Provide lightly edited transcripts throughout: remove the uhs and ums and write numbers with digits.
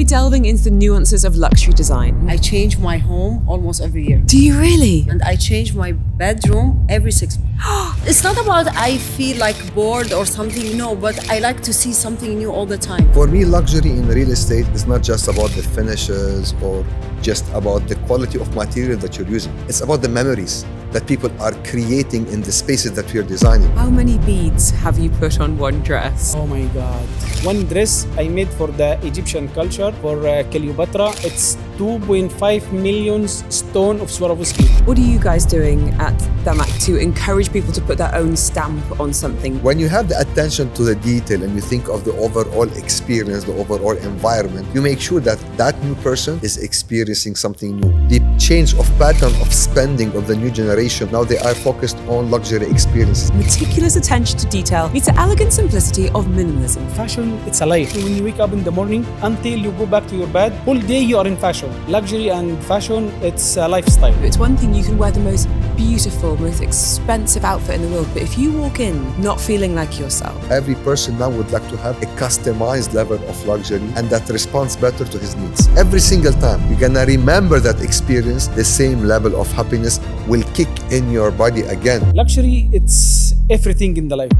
to be delving into the nuances of luxury design. I change my home almost every year. Do you really? And I change my bedroom every 6 months. It's not about I feel like bored or something, no, but I like to see something new all the time. For me, luxury in real estate is not just about the finishes or just about the quality of material that you're using. It's about the memories that people are creating in the spaces that we're designing. How many beads have you put on one dress? Oh my God. One dress I made for the Egyptian culture, for Cleopatra. It's 2.5 million stone of Swarovski. What are you guys doing at DAMAC to encourage people to put their own stamp on something? When you have the attention to the detail and you think of the overall experience, the overall environment, you make sure that that new person is experiencing something new. The change of pattern of spending of the new generation, now they are focused on luxury experiences. Meticulous attention to detail meets the elegant simplicity of minimalism. Fashion, it's a life. When you wake up in the morning until you go back to your bed, whole day you are in fashion. Luxury and fashion, it's a lifestyle. It's one thing you can wear the most beautiful, most expensive outfit in the world, but if you walk in not feeling like yourself. Every person now would like to have a customized level of luxury and that responds better to his needs. Every single time you're gonna remember that experience, the same level of happiness will kick in your body again. Luxury, it's everything in the life.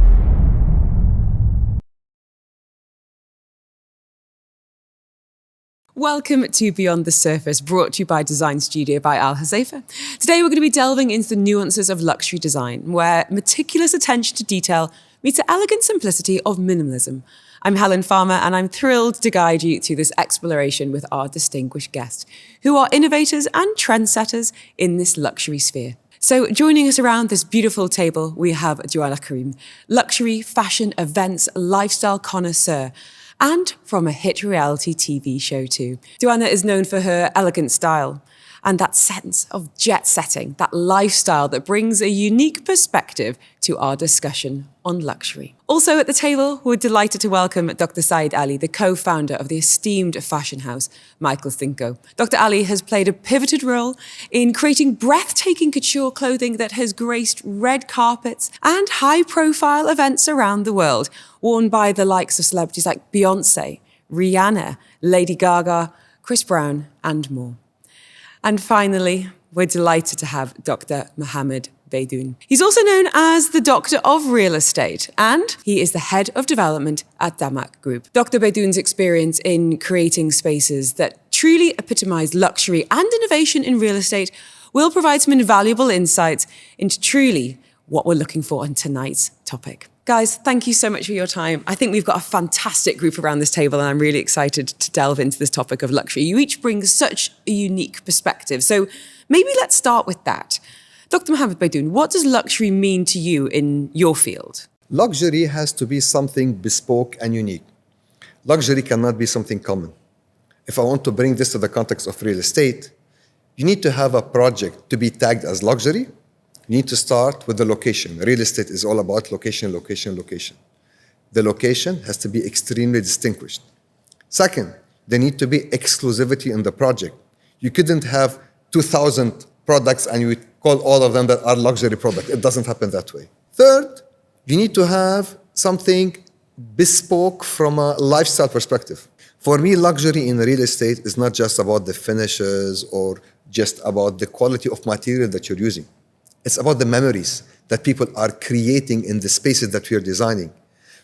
Welcome to Beyond the Surface, brought to you by Design Studio by Al Hazaifa. Today we're going to be delving into the nuances of luxury design, where meticulous attention to detail meets the elegant simplicity of minimalism. I'm Helen Farmer, and I'm thrilled to guide you through this exploration with our distinguished guests, who are innovators and trendsetters in this luxury sphere. So joining us around this beautiful table, we have Jwana Karim, luxury, fashion, events, lifestyle connoisseur, and from a hit reality TV show too. Jwana is known for her elegant style and that sense of jet setting, that lifestyle that brings a unique perspective to our discussion on luxury. Also at the table, we're delighted to welcome Dr. Saeed Ali, the co-founder of the esteemed fashion house, Michael Cinco. Dr. Ali has played a pivotal role in creating breathtaking couture clothing that has graced red carpets and high-profile events around the world, worn by the likes of celebrities like Beyonce, Rihanna, Lady Gaga, Chris Brown, and more. And finally, we're delighted to have Dr. Mohammad Baydoun. He's also known as the Doctor of Real Estate, and he is the Head of Development at DAMAC Group. Dr. Baydoun's experience in creating spaces that truly epitomize luxury and innovation in real estate will provide some invaluable insights into truly what we're looking for on tonight's topic. Guys, thank you so much for your time. I think we've got a fantastic group around this table, and I'm really excited to delve into this topic of luxury. You each bring such a unique perspective. So maybe let's start with that. Dr. Mohammad Baydoun, what does luxury mean to you in your field? Luxury has to be something bespoke and unique. Luxury cannot be something common. If I want to bring this to the context of real estate, you need to have a project to be tagged as luxury. You need to start with the location. Real estate is all about location, location, location. The location has to be extremely distinguished. Second, there need to be exclusivity in the project. You couldn't have 2,000 products and you would call all of them that are luxury products. It doesn't happen that way. Third, you need to have something bespoke from a lifestyle perspective. For me, luxury in real estate is not just about the finishes or just about the quality of material that you're using. It's about the memories that people are creating in the spaces that we are designing.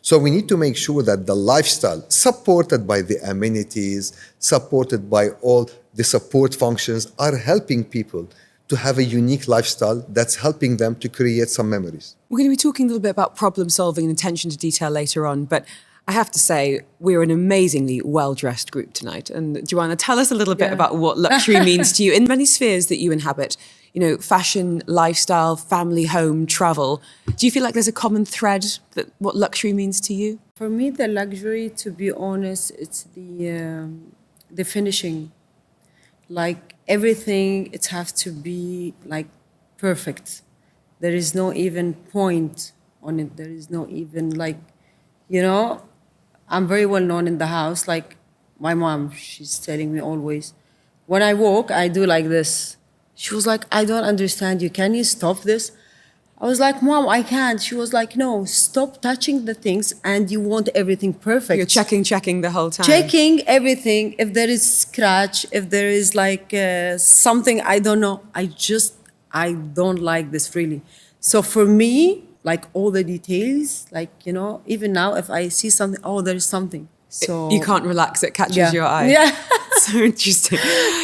So we need to make sure that the lifestyle, supported by the amenities, supported by all the support functions, are helping people to have a unique lifestyle that's helping them to create some memories. We're going to be talking a little bit about problem solving and attention to detail later on, but I have to say, we're an amazingly well-dressed group tonight. And Jwana, tell us a little bit about what luxury means to you in many spheres that you inhabit. You know, fashion, lifestyle, family, home, travel. Do you feel like there's a common thread that what luxury means to you? For me, the luxury, to be honest, it's the finishing. Like everything, it has to be like perfect. There is no even point on it. There is no even like, you know, I'm very well known in the house. Like my mom, she's telling me always, when I walk, I do like this. She was like, I don't understand you. Can you stop this? I was like, Mom, I can't. She was like, no, stop touching the things and you want everything perfect. You're checking the whole time. Checking everything. If there is scratch, if there is like something, I don't know. I don't like this really. So for me, like all the details, like, you know, even now if I see something, oh, there is something. So You can't relax, it catches Yeah. your eye. Yeah. So interesting.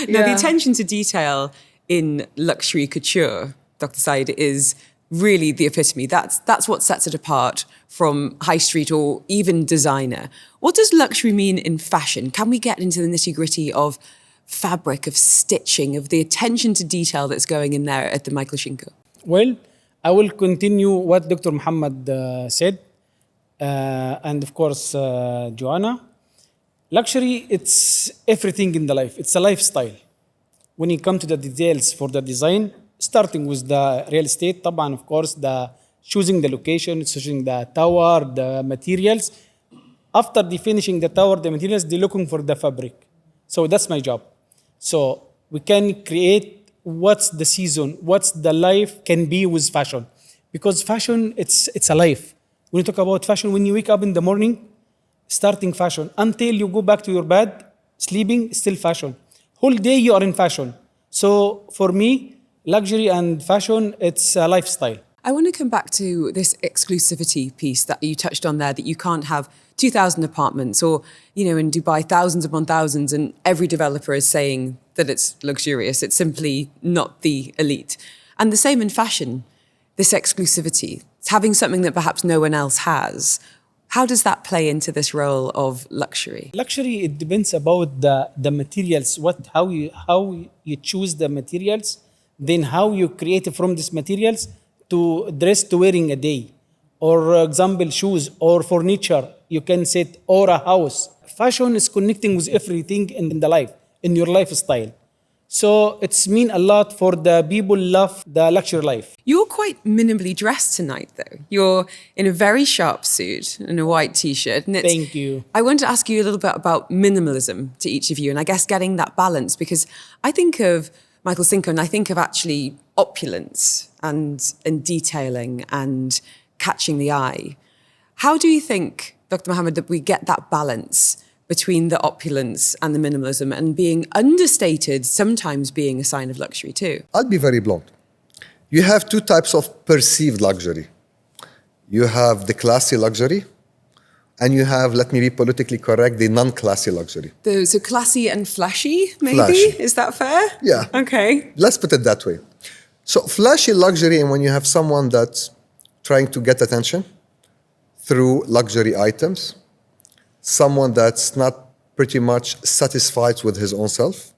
Now, the Yeah. attention to detail in luxury couture, Dr. Said, is really the epitome. That's what sets it apart from high street or even designer. What does luxury mean in fashion? Can we get into the nitty-gritty of fabric, of stitching, of the attention to detail that's going in there at the Michael Cinco? Well, I will continue what Dr. Muhammad said. And of course, Jwana. Luxury, it's everything in the life. It's a lifestyle. When you come to the details for the design, starting with the real estate, طبعا, of course, the choosing the location, choosing the tower, the materials. After the finishing the tower, the materials, they're looking for the fabric. So that's my job. So we can create what's the season, what's the life can be with fashion. Because fashion, it's a life. When you talk about fashion, when you wake up in the morning, starting fashion, until you go back to your bed, sleeping, still fashion. Whole day you are in fashion. So for me, luxury and fashion, it's a lifestyle. I want to come back to this exclusivity piece that you touched on there, that you can't have 2,000 apartments or, you know, in Dubai, thousands upon thousands, and every developer is saying that it's luxurious. It's simply not the elite. And the same in fashion, this exclusivity. It's having something that perhaps no one else has. How does that play into this role of luxury? Luxury, it depends about the materials, how you choose the materials, then how you create from these materials to dress to wearing a day. Or example, shoes or furniture, you can set, or a house. Fashion is connecting with everything in the life, in your lifestyle. So it's mean a lot for the people love the luxury life. You're quite minimally dressed tonight, though. You're in a very sharp suit and a white T-shirt. And Thank you. I want to ask you a little bit about minimalism to each of you, and I guess getting that balance, because I think of Michael Cinco and I think of actually opulence and detailing and catching the eye. How do you think, Dr. Mohammed, that we get that balance between the opulence and the minimalism, and being understated sometimes being a sign of luxury too? I'll be very blunt. You have two types of perceived luxury. You have the classy luxury, and you have, let me be politically correct, the non-classy luxury. So classy and flashy, maybe? Flashy. Is that fair? Yeah. Okay. Let's put it that way. So flashy luxury, and when you have someone that's trying to get attention through luxury items, someone that's not pretty much satisfied with his own self,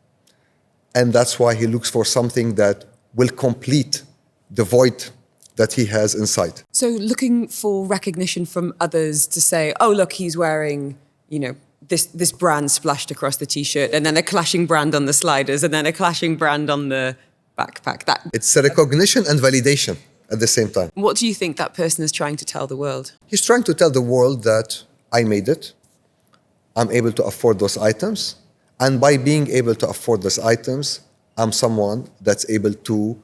and that's why he looks for something that will complete the void that he has inside. So looking for recognition from others to say, oh, look, he's wearing, you know, this brand splashed across the T-shirt, and then a clashing brand on the sliders, and then a clashing brand on the backpack. It's a recognition and validation at the same time. What do you think that person is trying to tell the world? He's trying to tell the world that I made it, I'm able to afford those items, and by being able to afford those items, I'm someone that's able to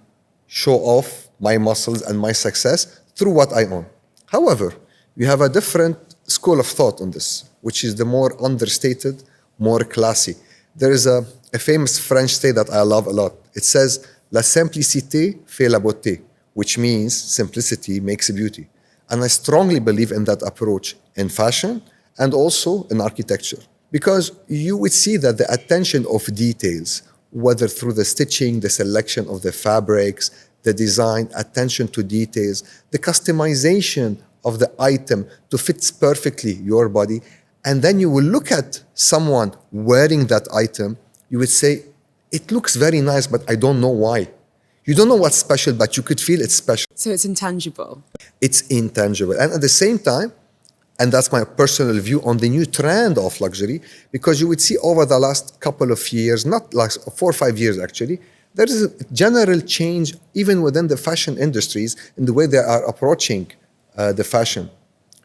show off my muscles and my success through what I own. However, you have a different school of thought on this, which is the more understated, more classy. There is a famous French saying that I love a lot. It says, La simplicité fait la beauté, which means simplicity makes beauty. And I strongly believe in that approach in fashion and also in architecture. Because you would see that the attention of details, whether through the stitching, the selection of the fabrics, the design, attention to details, the customization of the item to fit perfectly your body. And then you will look at someone wearing that item, you would say, it looks very nice, but I don't know why. You don't know what's special, but you could feel it's special. So it's intangible. It's intangible. And at the same time, and that's my personal view on the new trend of luxury, because you would see over the last couple of years, not like 4 or 5 years actually, there is a general change even within the fashion industries in the way they are approaching the fashion.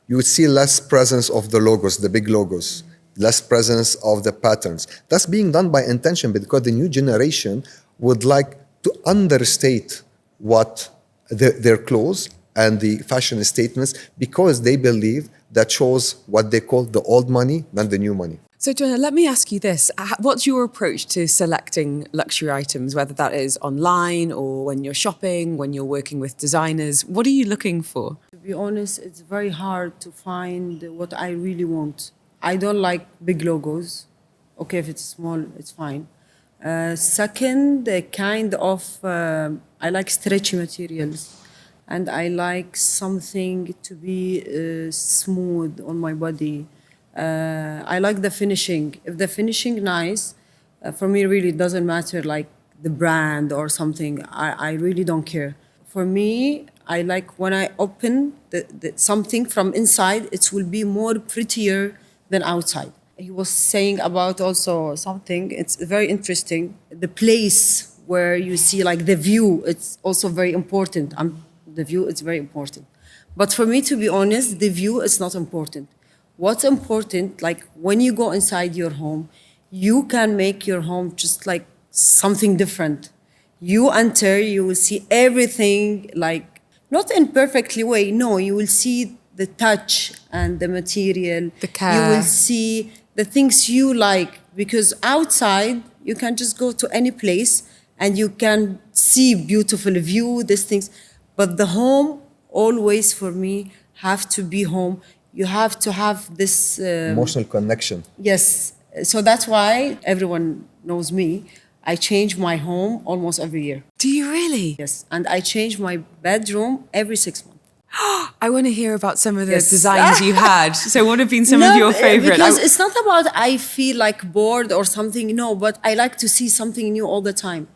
You would see less presence of the logos, the big logos, less presence of the patterns. That's being done by intention because the new generation would like to understate what their clothes and the fashion statements because they believe that shows what they call the old money, not the new money. So, Jwana, let me ask you this. What's your approach to selecting luxury items, whether that is online or when you're shopping, when you're working with designers? What are you looking for? To be honest, it's very hard to find what I really want. I don't like big logos. Okay, if it's small, it's fine. Second, I like stretchy materials. And I like something to be smooth on my body. I like the finishing. If the finishing nice, for me really it doesn't matter like the brand or something. I really don't care. For me, I like when I open something from inside, it will be more prettier than outside. He was saying about also something, it's very interesting. The place where you see like the view, it's also very important. The view is very important. But for me, to be honest, the view is not important. What's important, like when you go inside your home, you can make your home just like something different. You enter, you will see everything like, not in perfectly way, no, you will see the touch and the material. The care. You will see the things you like, because outside, you can just go to any place and you can see beautiful view, these things. But the home, always for me, have to be home. You have to have this... Emotional connection. Yes. So that's why everyone knows me. I change my home almost every year. Do you really? Yes. And I change my bedroom every 6 months. I want to hear about some of the Yes. designs you had. So what have been some of your favorite? Because it's not about I feel like bored or something, no, but I like to see something new all the time.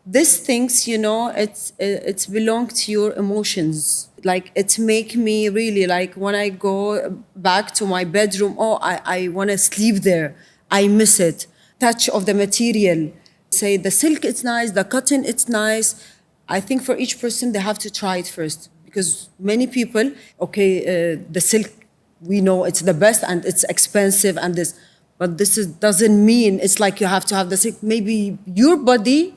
These things, you know, it's belong to your emotions. Like it make me really like when I go back to my bedroom, oh, I want to sleep there. I miss it. Touch of the material. Say the silk, it's nice. The cotton, it's nice. I think for each person, they have to try it first. Because many people, okay, the silk, we know it's the best and it's expensive and this. But doesn't mean it's like you have to have the silk. Maybe your body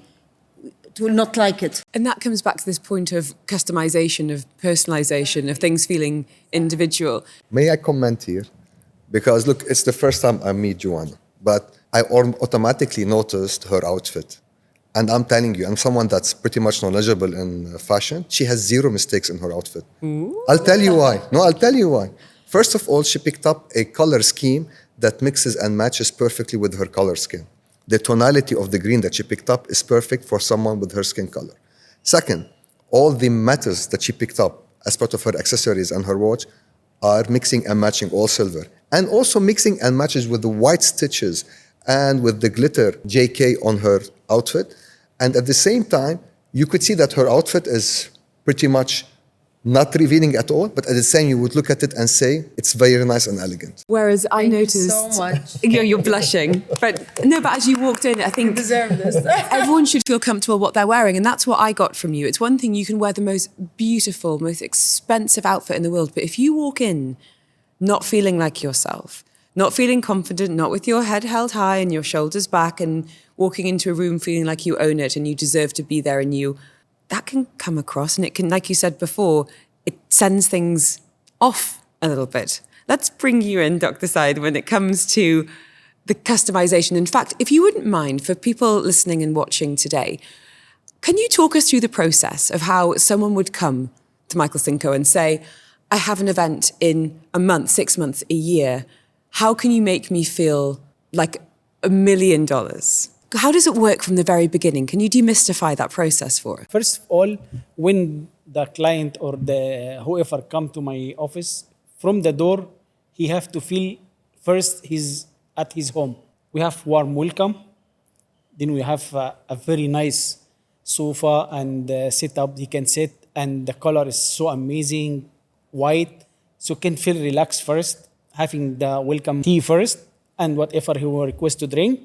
will not like it. And that comes back to this point of customization, of personalization, of things feeling individual. May I comment here? Because look, it's the first time I meet Jwana, but I automatically noticed her outfit. And I'm telling you, I'm someone that's pretty much knowledgeable in fashion. She has zero mistakes in her outfit. Ooh. I'll tell you why. No, I'll tell you why. First of all, she picked up a color scheme that mixes and matches perfectly with her color scheme. The tonality of the green that she picked up is perfect for someone with her skin color. Second, all the metals that she picked up as part of her accessories and her watch are mixing and matching all silver. And also mixing and matches with the white stitches and with the glitter JK on her outfit. And at the same time, you could see that her outfit is pretty much not revealing at all, but at the same, you would look at it and say, it's very nice and elegant. Whereas I noticed... Thank you so much. You're blushing. But as you walked in, I think... You deserve this. Everyone should feel comfortable what they're wearing, and that's what I got from you. It's one thing, you can wear the most beautiful, most expensive outfit in the world, but if you walk in not feeling like yourself, not feeling confident, not with your head held high and your shoulders back, and walking into a room feeling like you own it and you deserve to be there, and that can come across, and it can, like you said before, it sends things off a little bit. Let's bring you in, Dr. Said, when it comes to the customization. In fact, if you wouldn't mind, for people listening and watching today, can you talk us through the process of how someone would come to Michael Cinco and say, I have an event in a month, 6 months, a year. How can you make me feel like $1 million? How does it work from the very beginning? Can you demystify that process for us? First of all, when the client or the whoever come to my office, from the door, he have to feel first he's at his home. We have warm welcome. Then we have a very nice sofa and setup he can sit, and the color is so amazing, white, so can feel relaxed first, having the welcome tea first, and whatever he will request to drink.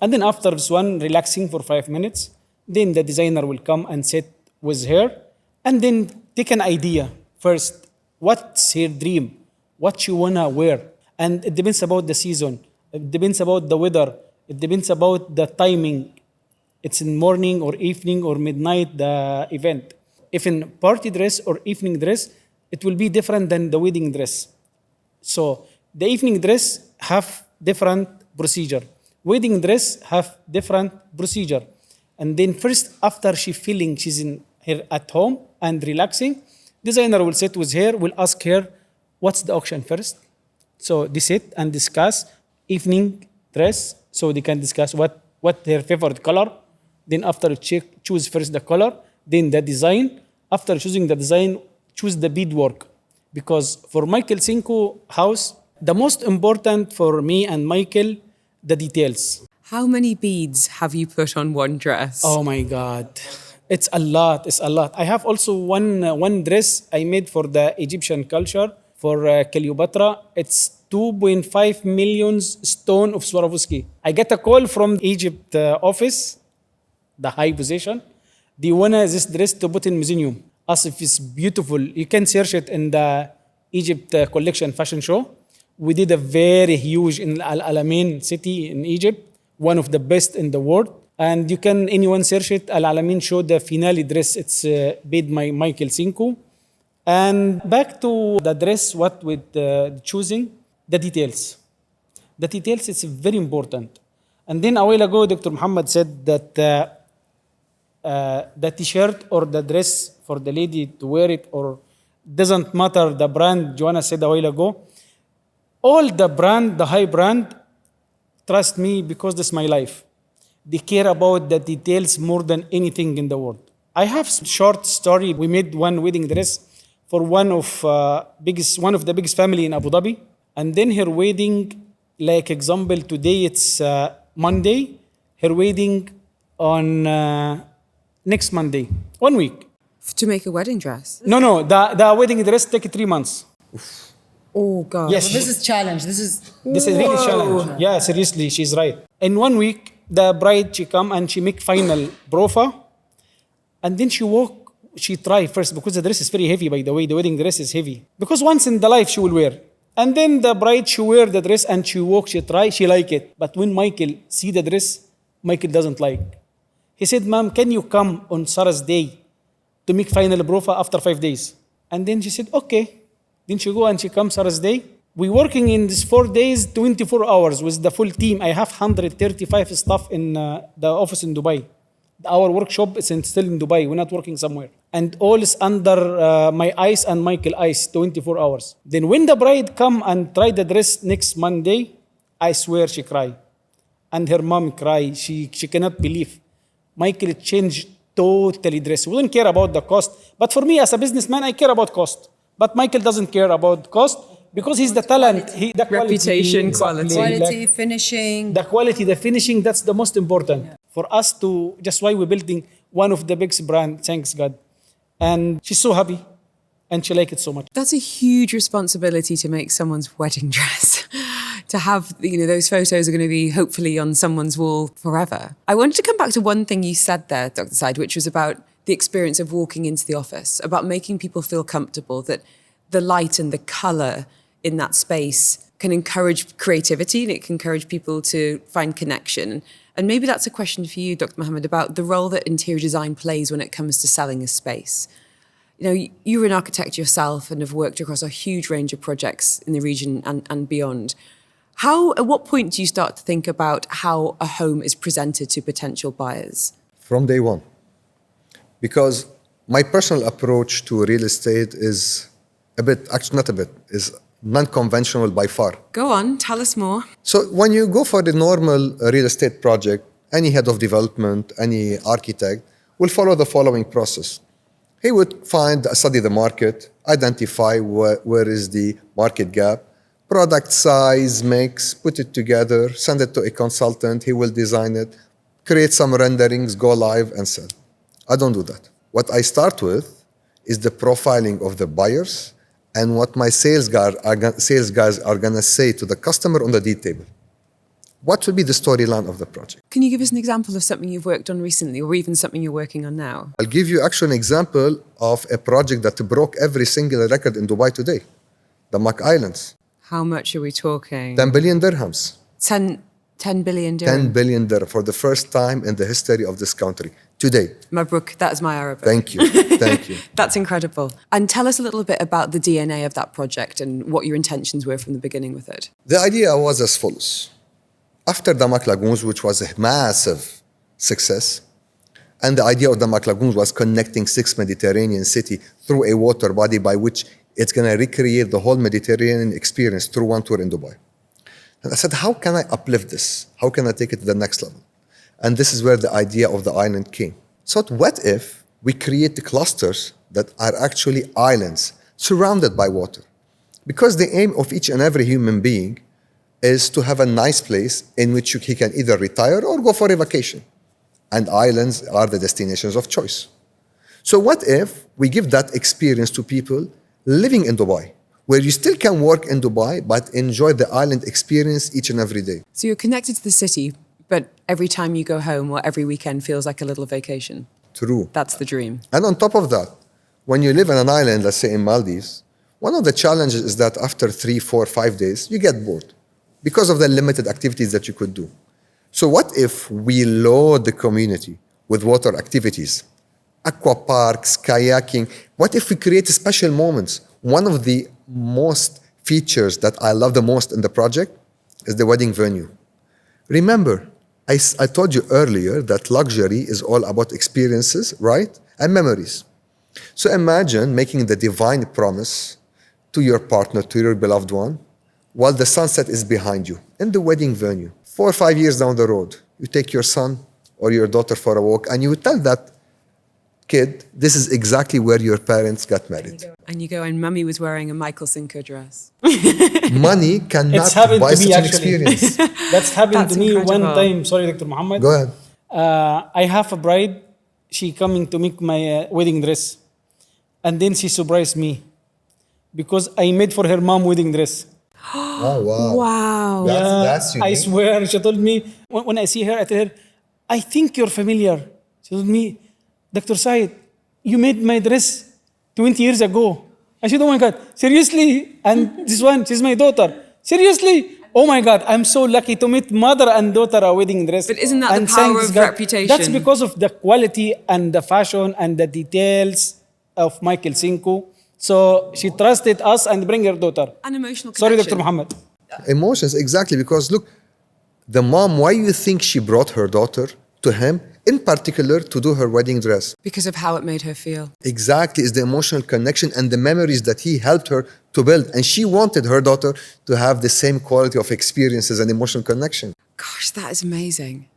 And then after this one, relaxing for 5 minutes, then the designer will come and sit with her, and then take an idea first. What's her dream? What she wanna wear? And it depends about the season. It depends about the weather. It depends about the timing. It's in morning or evening or midnight, the event. If in party dress or evening dress, it will be different than the wedding dress. So the evening dress have different procedure. Wedding dress have different procedure. And then first, after she feeling she's in her at home and relaxing, designer will sit with her, will ask her, what's the auction first? So they sit and discuss evening dress. So they can discuss what her favorite color. Then after choose first the color, then the design. After choosing the design, choose the beadwork. Because for Michael Cinco house, the most important for me and Michael, the details. How many beads have you put on one dress? Oh my God. It's a lot. It's a lot. I have also one dress I made for the Egyptian culture for Cleopatra. It's 2.5 million stone of Swarovski. I get a call from Egypt office, the high position. They want this dress to put in museum. As if it's beautiful. You can search it in the Egypt collection fashion show. We did a very huge in Al Alamein city in Egypt, one of the best in the world. And you can, anyone search it, Al Alamein show the finale dress. It's made by Michael Cinco. And back to the dress, what with choosing, the details. The details is very important. And then a while ago, Dr. Muhammad said that the t-shirt or the dress for the lady to wear it, or doesn't matter the brand, Jwana said a while ago, all the brand, the high brand, trust me, because this is my life. They care about the details more than anything in the world. I have short story. We made one wedding dress for one of the biggest family in Abu Dhabi. And then her wedding, like example, today it's Monday, her wedding on next Monday, 1 week. To make a wedding dress? No, the wedding dress take 3 months. Oh, God. Yes. Well, this is challenge. This is Really challenge. Yeah, seriously, she's right. In 1 week, the bride, she come and she make final brofa. And then she try first, because the dress is very heavy, by the way. The wedding dress is heavy. Because once in the life she will wear. And then the bride, she wear the dress and she walk, she try, she like it. But when Michael see the dress, Michael doesn't like. He said, Mom, can you come on Sarah's day to make final brofa after 5 days? And then she said, okay. Then she go and she comes Sarah's day. We working in these 4 days, 24 hours with the full team. I have 135 staff in the office in Dubai. Our workshop is still in Dubai. We're not working somewhere. And all is under my eyes and Michael's eyes, 24 hours. Then when the bride come and try the dress next Monday, I swear she cry. And her mom cry. She cannot believe. Michael changed totally dress. We don't care about the cost. But for me as a businessman, I care about cost. But Michael doesn't care about cost because he's the talent. The Reputation, quality. quality, finishing. The quality, the finishing, that's the most important. Yeah. For us to, just why we're building one of the biggest brands, thanks God. And she's so happy and she liked it so much. That's a huge responsibility to make someone's wedding dress. To have, those photos are going to be hopefully on someone's wall forever. I wanted to come back to one thing you said there, Dr. Said, which was about the experience of walking into the office, about making people feel comfortable, that the light and the color in that space can encourage creativity and it can encourage people to find connection. And maybe that's a question for you, Dr. Mohammed, about the role that interior design plays when it comes to selling a space. You're an architect yourself and have worked across a huge range of projects in the region and beyond. At what point do you start to think about how a home is presented to potential buyers? From day one. Because my personal approach to real estate is is non-conventional by far. Go on, tell us more. So when you go for the normal real estate project, any head of development, any architect will follow the following process. He would study the market, identify where is the market gap, product size, mix, put it together, send it to a consultant, he will design it, create some renderings, go live and sell. I don't do that. What I start with is the profiling of the buyers and what my sales guys are going to say to the customer on the deal table. What will be the storyline of the project? Can you give us an example of something you've worked on recently or even something you're working on now? I'll give you actually an example of a project that broke every single record in Dubai today, the DAMAC Islands. How much are we talking? 10 billion dirhams. 10 billion dirham. 10 billion dirham for the first time in the history of this country. today. Mabruk, that is my Arabic. Thank you. Thank you. That's incredible. And tell us a little bit about the DNA of that project and what your intentions were from the beginning with it. The idea was as follows. After DAMAC Lagoons, which was a massive success, and the idea of DAMAC Lagoons was connecting 6 Mediterranean cities through a water body by which it's going to recreate the whole Mediterranean experience through one tour in Dubai. And I said, how can I uplift this? How can I take it to the next level? And this is where the idea of the island came. So what if we create the clusters that are actually islands surrounded by water? Because the aim of each and every human being is to have a nice place in which he can either retire or go for a vacation. And islands are the destinations of choice. So what if we give that experience to people living in Dubai, where you still can work in Dubai, but enjoy the island experience each and every day? So you're connected to the city, but every time you go home or every weekend feels like a little vacation. True. That's the dream. And on top of that, when you live in an island, let's say in Maldives, one of the challenges is that after 3, 4, 5 days, you get bored because of the limited activities that you could do. So what if we load the community with water activities, aqua parks, kayaking? What if we create special moments? One of the most features that I love the most in the project is the wedding venue. Remember, I told you earlier that luxury is all about experiences, right? And memories. So imagine making the divine promise to your partner, to your beloved one, while the sunset is behind you in the wedding venue. 4 or 5 years down the road, you take your son or your daughter for a walk and you tell that kid, this is exactly where your parents got married. And you go, and mummy was wearing a Michael Cinco dress. Money cannot It's happened buy to me, such an actually. experience. That's happened That's to me one incredible. time. Sorry, Dr. Muhammad. Go ahead. I have a bride. She coming to make my wedding dress. And then she surprised me because I made for her mom wedding dress. Oh, wow. Wow. That's unique. I swear, she told me, when I see her, I tell her, I think you're familiar. She told me, Dr. Said, you made my dress 20 years ago. I said, oh my God, seriously? And this one, she's my daughter. Seriously? Oh my God, I'm so lucky to meet mother and daughter a wedding dress. But isn't that the And power thanks of God. reputation? That's because of the quality and the fashion and the details of Michael Cinco. So she trusted us and bring her daughter. An emotional Sorry, connection. Dr. Muhammad. Emotions, exactly. Because look, the mom, why you think she brought her daughter to him, in particular, to do her wedding dress? Because of how it made her feel. Exactly, is the emotional connection and the memories that he helped her to build. And she wanted her daughter to have the same quality of experiences and emotional connection. Gosh, that is amazing.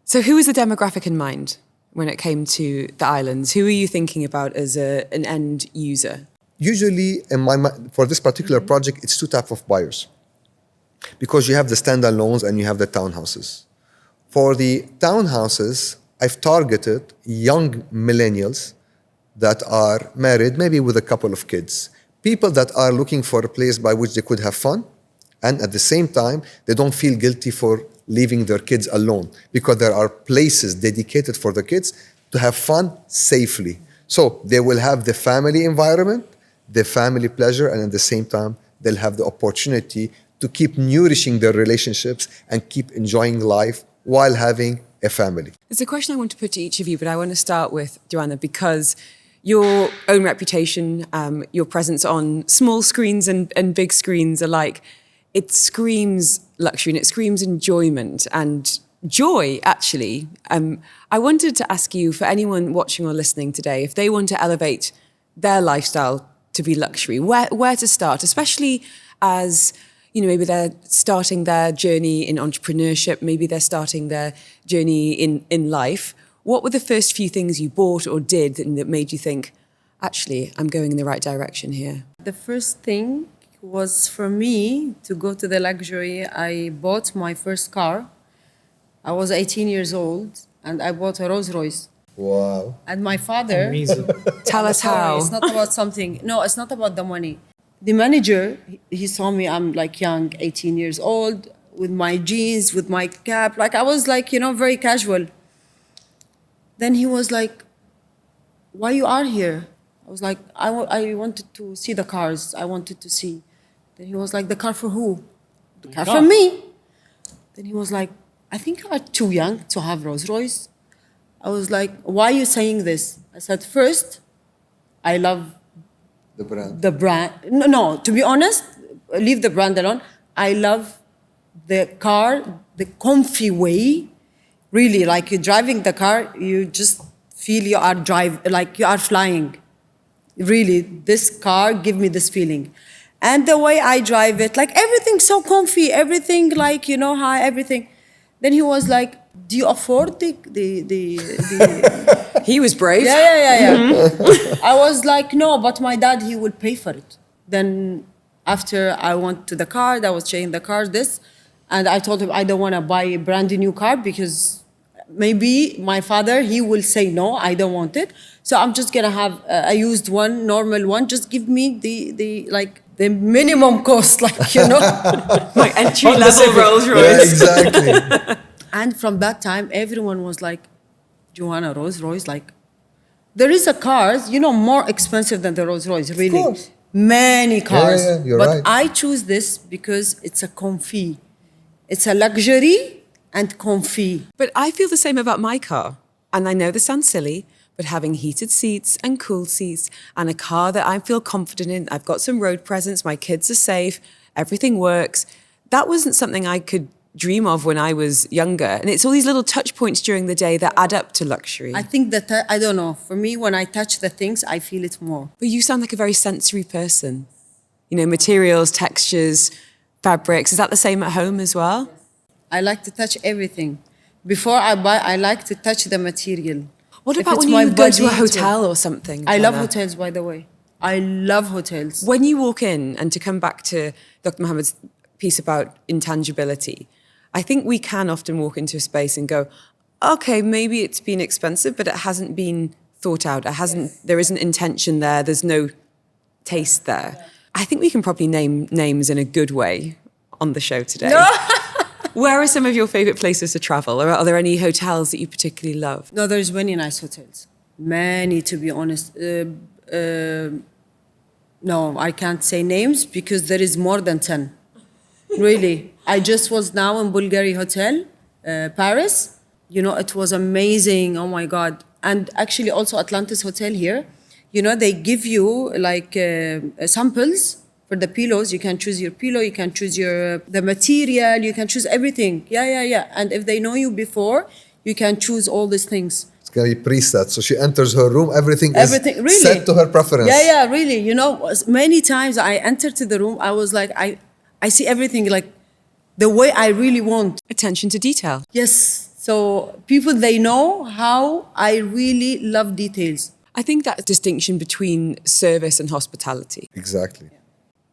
So who was the demographic in mind when it came to the islands? Who are you thinking about as an end user? Usually, in my mind, for this particular project, it's 2 types of buyers. Because you have the standalones and you have the townhouses. For the townhouses, I've targeted young millennials that are married, maybe with a couple of kids. People that are looking for a place by which they could have fun, and at the same time, they don't feel guilty for leaving their kids alone, because there are places dedicated for the kids to have fun safely. So they will have the family environment, the family pleasure, and at the same time, they'll have the opportunity to keep nourishing their relationships and keep enjoying life while having a family. It's a question I want to put to each of you, but I want to start with Jwana, because your own reputation, your presence on small screens and big screens alike, it screams luxury and it screams enjoyment and joy, actually. I wanted to ask you, for anyone watching or listening today, if they want to elevate their lifestyle to be luxury, where to start, especially as, you know, maybe they're starting their journey in entrepreneurship, maybe they're starting their journey in life. What were the first few things you bought or did that made you think, actually, I'm going in the right direction here? The first thing was for me to go to the luxury. I bought my first car. I was 18 years old and I bought a Rolls Royce. Wow. And my father... Amazing. Tell us how. It's not about something. No, it's not about the money. The manager, he saw me, I'm like young, 18 years old, with my jeans, with my cap. Like I was like, you know, very casual. Then he was like, why you are here? I was like, I wanted to see the cars. I wanted to see. Then he was like, the car for who? The car for me. Then he was like, I think you are too young to have Rolls Royce. I was like, why are you saying this? I said, first, I love The brand. the brand. No, to be honest, leave the brand alone. I love the car, the comfy way. Really, like you're driving the car, you just feel you are like you are flying. Really, this car give me this feeling. And the way I drive it, like everything so comfy, everything like, you know, how everything. Then he was like, do you afford the He was brave. Yeah. I was like, no, but my dad, he would pay for it. Then after I went to the car, I was checking the car, and I told him I don't want to buy a brand new car because maybe my father, he will say, no, I don't want it. So I'm just going to have a used one, normal one. Just give me the minimum cost, like, you know. My entry-level Rolls Yeah, Royce. exactly. And from that time, everyone was like, Jwana, Rolls Royce, like, there is a cars, you know, more expensive than the Rolls Royce, really. course. Many cars. Yeah, you're but right. I choose this because it's a comfy. It's a luxury and comfy. But I feel the same about my car. And I know this sounds silly, but having heated seats and cooled seats and a car that I feel confident in, I've got some road presence, my kids are safe, everything works. That wasn't something I could dream of when I was younger. And it's all these little touch points during the day that add up to luxury. I think that, I don't know, for me, when I touch the things, I feel it more. But you sound like a very sensory person. You know, materials, textures, fabrics. Is that the same at home as well? I like to touch everything. Before I buy, I like to touch the material. What If about it's when my you go to a body, hotel or something? I love Jwana? hotels, by the way. I love hotels. When you walk in, and to come back to Dr. Mohammad's piece about intangibility, I think we can often walk into a space and go, okay, maybe it's been expensive, but it hasn't been thought out. There isn't intention there. There's no taste there. I think we can probably name names in a good way on the show today. Where are some of your favorite places to travel? Or are there any hotels that you particularly love? No, there's many nice hotels. Many, to be honest. No, I can't say names because there is more than 10. Really. I just was now in Bulgari Hotel, Paris. You know, it was amazing. Oh my God. And actually also Atlantis Hotel here. You know, they give you like samples for the pillows. You can choose your pillow, you can choose the material, you can choose everything. Yeah. And if they know you before, you can choose all these things. It's going to be preset. So she enters her room, everything Really? set to her preference. Yeah, really. You know, many times I entered to the room, I was like, I see everything like the way I really want. Attention to detail. Yes. So people, they know how I really love details. I think that distinction between service and hospitality, Exactly.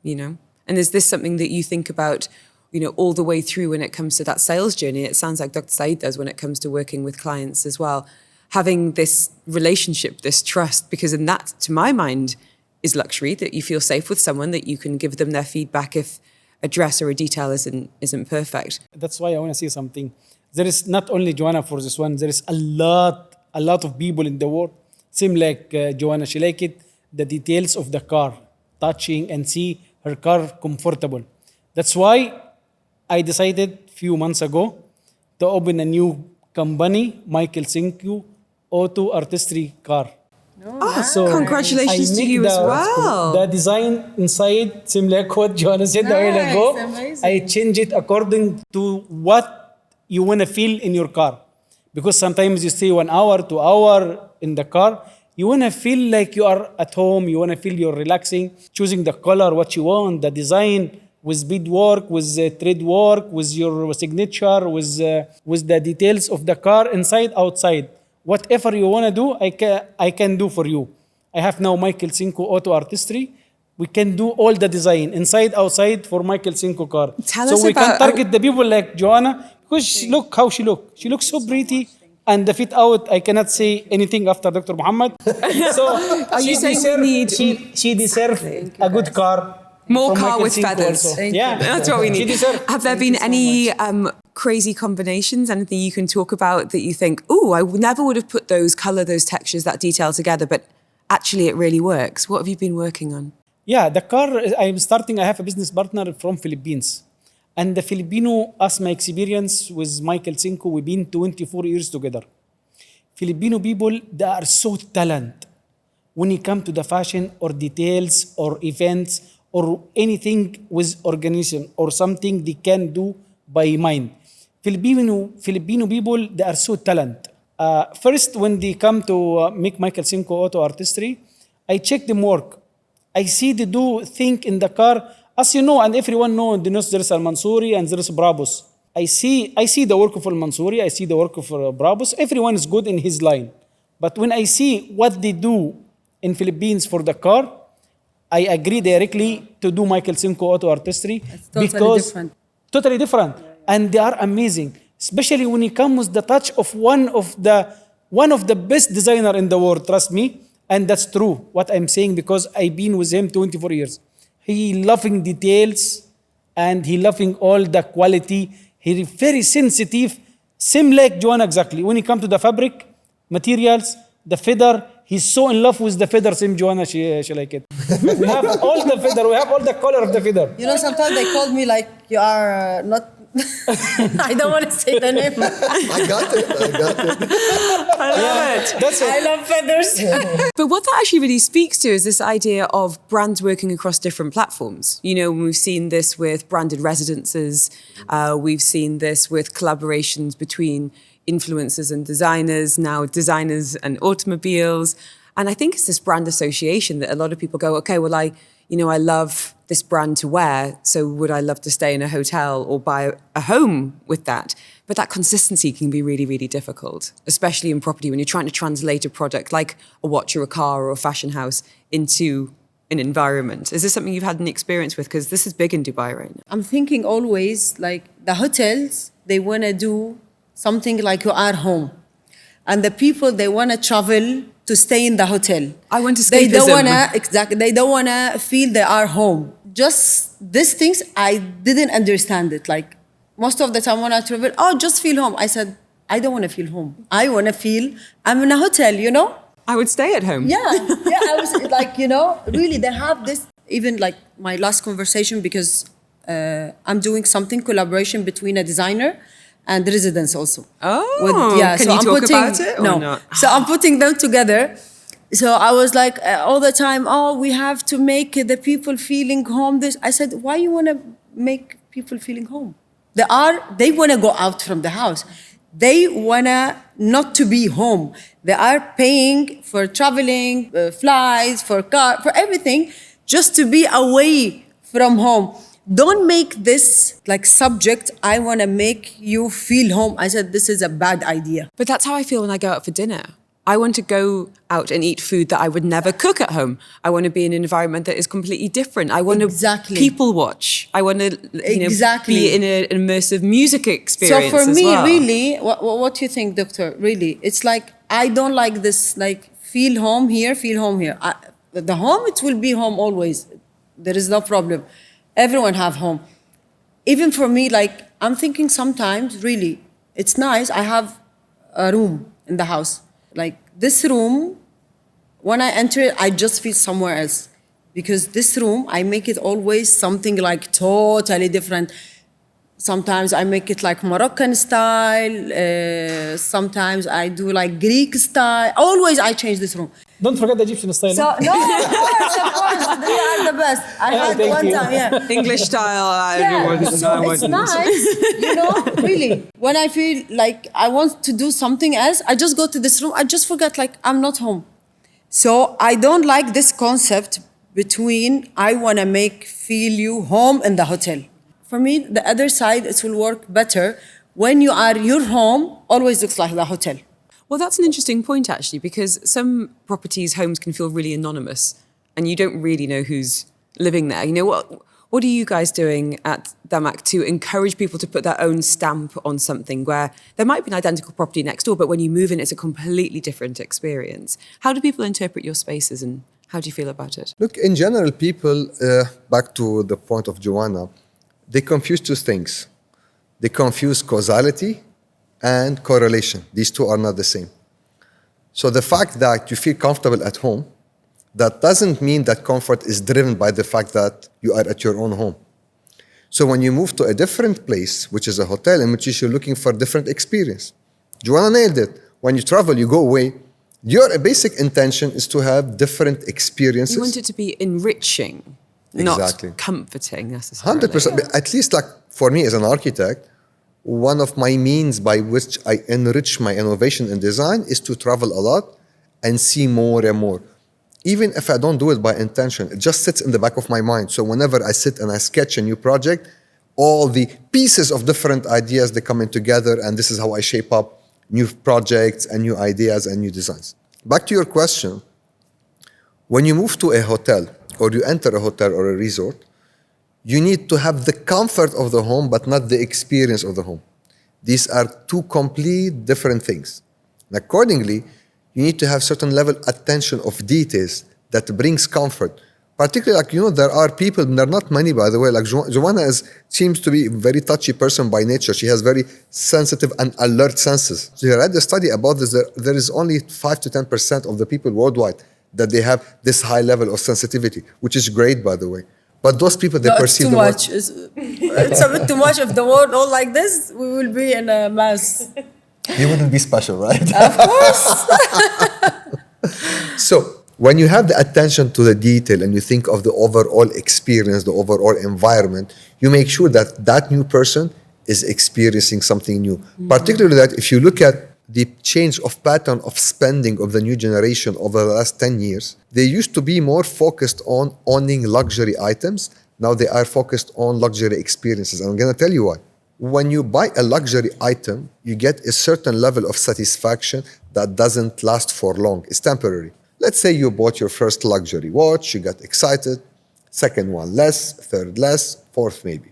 you know? And is this something that you think about, you know, all the way through when it comes to that sales journey? It sounds like Dr. Saeed does when it comes to working with clients as well. Having this relationship, this trust, because in that, to my mind, is luxury, that you feel safe with someone, that you can give them their feedback if a dress or a detail isn't perfect. That's why I want to say something. There is not only Jwana for this one. There is a lot of people in the world. Same like Jwana, she like it, the details of the car, touching and see her car comfortable. That's why I decided few months ago to open a new company, Michael Cinco Auto Artistry Car. So Congratulations I to make you as well. The design inside, same like what Jwana said a while ago. amazing. I change it according to what you want to feel in your car. Because sometimes you stay 1 hour, 2 hours in the car. You want to feel like you are at home. You want to feel you're relaxing, choosing the color, what you want, the design, with beadwork, with thread work, with your signature, with the details of the car inside, outside. Whatever you want to do, I can do for you. I have now Michael Cinco Auto Artistry. We can do all the design, inside, outside, for Michael Cinco car. Tell so us we about- can target the people like Jwana, because look how she look. She looks so pretty. And the fit out, I cannot say anything after Dr. Muhammad. So Are you saying we need- she deserves a good car. More from car Michael with Cinco feathers. also. Thank Yeah, you. That's what we She need. deserves. Have there been any crazy combinations, anything you can talk about that you think, oh, I never would have put those color, those textures, that detail together, but actually it really works? What have you been working on? Yeah, the car, I have a business partner from Philippines. And the Filipino, as my experience with Michael Cinco, we've been 24 years together. Filipino people, they are so talented when it comes to the fashion or details or events or anything with organization or something they can do by mind. Filipino people, they are so talented. First, when they come to make Michael Cinco auto artistry, I check them work. I see they do thing in the car. As you know, and everyone know, there's Al-Mansouri and there's Brabus. I see the work of Al-Mansouri, I see the work of Brabus. Everyone is good in his line. But when I see what they do in Philippines for the car, I agree directly to do Michael Cinco auto artistry. It's totally different. Totally different. And they are amazing. Especially when it comes with the touch of one of the best designer in the world, trust me. And that's true, what I'm saying, because I've been with him 24 years. He loving details and he loving all the quality. He very sensitive, same like Jwana exactly. When it comes to the fabric, materials, the feather, he's so in love with the feather, same Jwana, she like it. We have all the feather, we have all the color of the feather. You know, sometimes they called me like, you are not... I don't want to say the name. I got it. I love it. That's it. I love feathers. But what that actually really speaks to is this idea of brands working across different platforms. You know, we've seen this with branded residences. We've seen this with collaborations between influencers and designers, now designers and automobiles. And I think it's this brand association that a lot of people go, okay, well, I love this brand to wear, so would I love to stay in a hotel or buy a home with that? But that consistency can be really, really difficult, especially in property when you're trying to translate a product like a watch or a car or a fashion house into an environment. Is this something you've had an experience with? Because this is big in Dubai right now. I'm thinking always like the hotels, they want to do something like you are home. And the people, they want to travel to stay in the hotel. I want escapism. They don't want to feel they are home. Just these things, I didn't understand it. Like most of the time when I travel, just feel home. I said, I don't want to feel home. I want to feel I'm in a hotel, you know? I would stay at home. Yeah, I was like, you know, really they have this, even like my last conversation, because I'm doing something, collaboration between a designer and the residents also. Oh, can you talk about it or not? So I'm putting them together. So I was like all the time, we have to make the people feeling home. I said, why you want to make people feeling home? They want to go out from the house. They want to not to be home. They are paying for traveling, flights, for car, for everything, just to be away from home. Don't make this like subject, I want to make you feel home. I said, this is a bad idea. But that's how I feel when I go out for dinner. I want to go out and eat food that I would never cook at home. I want to be in an environment that is completely different. I want to people watch. I want to be in an immersive music experience. So for me, well. really, what do you think, doctor? Really, it's like, I don't like this, like feel home here, feel home here. The home, it will be home always. There is no problem. Everyone have home. Even for me, like, I'm thinking sometimes, really, it's nice. I have a room in the house. Like, this room, when I enter it, I just feel somewhere else. Because this room, I make it always something like totally different. Sometimes I make it like Moroccan style. Sometimes I do like Greek style. Always I change this room. Don't forget the Egyptian style. So, no, of course, they are the best. I had one time, yeah. English style. So it's nice, you know, really. When I feel like I want to do something else, I just go to this room. I just forget, like, I'm not home. So I don't like this concept between I want to feel you home in the hotel. For me, the other side, it will work better when your home always looks like the hotel. Well, that's an interesting point, actually, because some properties, homes can feel really anonymous and you don't really know who's living there. You know, what are you guys doing at DAMAC to encourage people to put their own stamp on something where there might be an identical property next door, but when you move in, it's a completely different experience? How do people interpret your spaces and how do you feel about it? Look, in general, people, back to the point of Jwana, they confuse two things. They confuse causality and correlation. These two are not the same. So the fact that you feel comfortable at home, that doesn't mean that comfort is driven by the fact that you are at your own home. So when you move to a different place, which is a hotel, in which you're looking for a different experience, Jwana nailed it. When you travel, you go away. Your basic intention is to have different experiences. You want it to be enriching, Exactly. not comforting necessarily. 100%. But at least like for me as an architect, one of my means by which I enrich my innovation in design is to travel a lot and see more and more. Even if I don't do it by intention, it just sits in the back of my mind. So whenever I sit and I sketch a new project, all the pieces of different ideas, they come in together, and this is how I shape up new projects and new ideas and new designs. Back to your question, when you move to a hotel or you enter a hotel or a resort, you need to have the comfort of the home, but not the experience of the home. These are two complete different things. And accordingly, you need to have certain level attention of details that brings comfort. Particularly, like, you know, there are people, there are not many, by the way, like Jwana seems to be a very touchy person by nature. She has very sensitive and alert senses. So I read a study about this. There is only 5 to 10% of the people worldwide that they have this high level of sensitivity, which is great, by the way. But those people, they perceive the world. It's a bit too much. If the world all like this, we will be in a mess. You wouldn't be special, right? Of course. So when you have the attention to the detail and you think of the overall experience, the overall environment, you make sure that that new person is experiencing something new. Mm-hmm. Particularly that if you look at the change of pattern of spending of the new generation over the last 10 years, they used to be more focused on owning luxury items. Now they are focused on luxury experiences. And I'm going to tell you why. When you buy a luxury item, you get a certain level of satisfaction that doesn't last for long. It's temporary. Let's say you bought your first luxury watch, you got excited, second one less, third less, fourth maybe.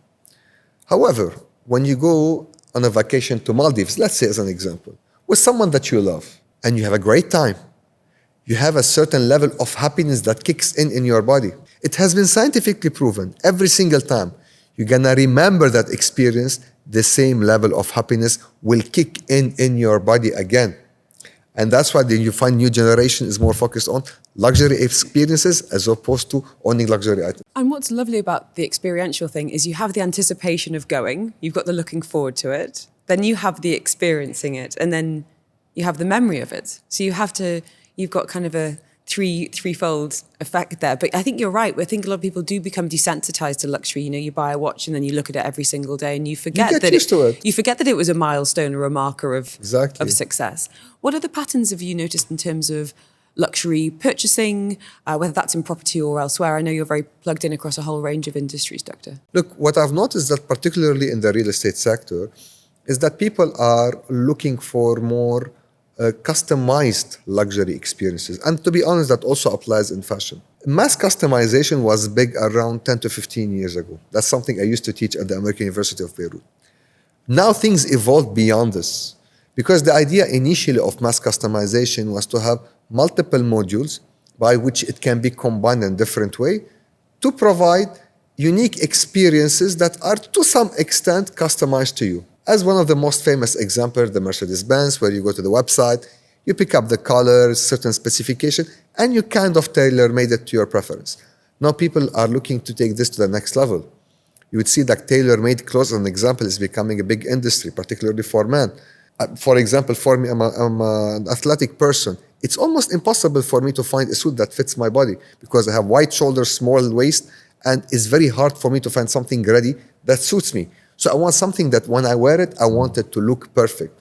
However, when you go on a vacation to Maldives, let's say as an example, with someone that you love and you have a great time, you have a certain level of happiness that kicks in your body. It has been scientifically proven every single time you're gonna remember that experience, the same level of happiness will kick in your body again. And that's why you find new generation is more focused on luxury experiences as opposed to owning luxury items. And what's lovely about the experiential thing is you have the anticipation of going, you've got the looking forward to it, then you have the experiencing it, and then you have the memory of it. So you've got kind of a threefold effect there. But I think you're right. I think a lot of people do become desensitized to luxury. You know, you buy a watch and then you look at it every single day and you forget you forget that it was a milestone or a marker of success. What other patterns have you noticed in terms of luxury purchasing, whether that's in property or elsewhere? I know you're very plugged in across a whole range of industries, Doctor. Look, what I've noticed that particularly in the real estate sector is that people are looking for more customized luxury experiences. And to be honest, that also applies in fashion. Mass customization was big around 10 to 15 years ago. That's something I used to teach at the American University of Beirut. Now things evolved beyond this, because the idea initially of mass customization was to have multiple modules by which it can be combined in a different way to provide unique experiences that are to some extent customized to you. As one of the most famous examples, the Mercedes-Benz, where you go to the website, you pick up the colors, certain specification, and you kind of tailor-made it to your preference. Now people are looking to take this to the next level. You would see that tailor-made clothes, as an example, is becoming a big industry, particularly for men. For example, for me, I'm an athletic person. It's almost impossible for me to find a suit that fits my body because I have wide shoulders, small waist, and it's very hard for me to find something ready that suits me. So I want something that when I wear it, I want it to look perfect.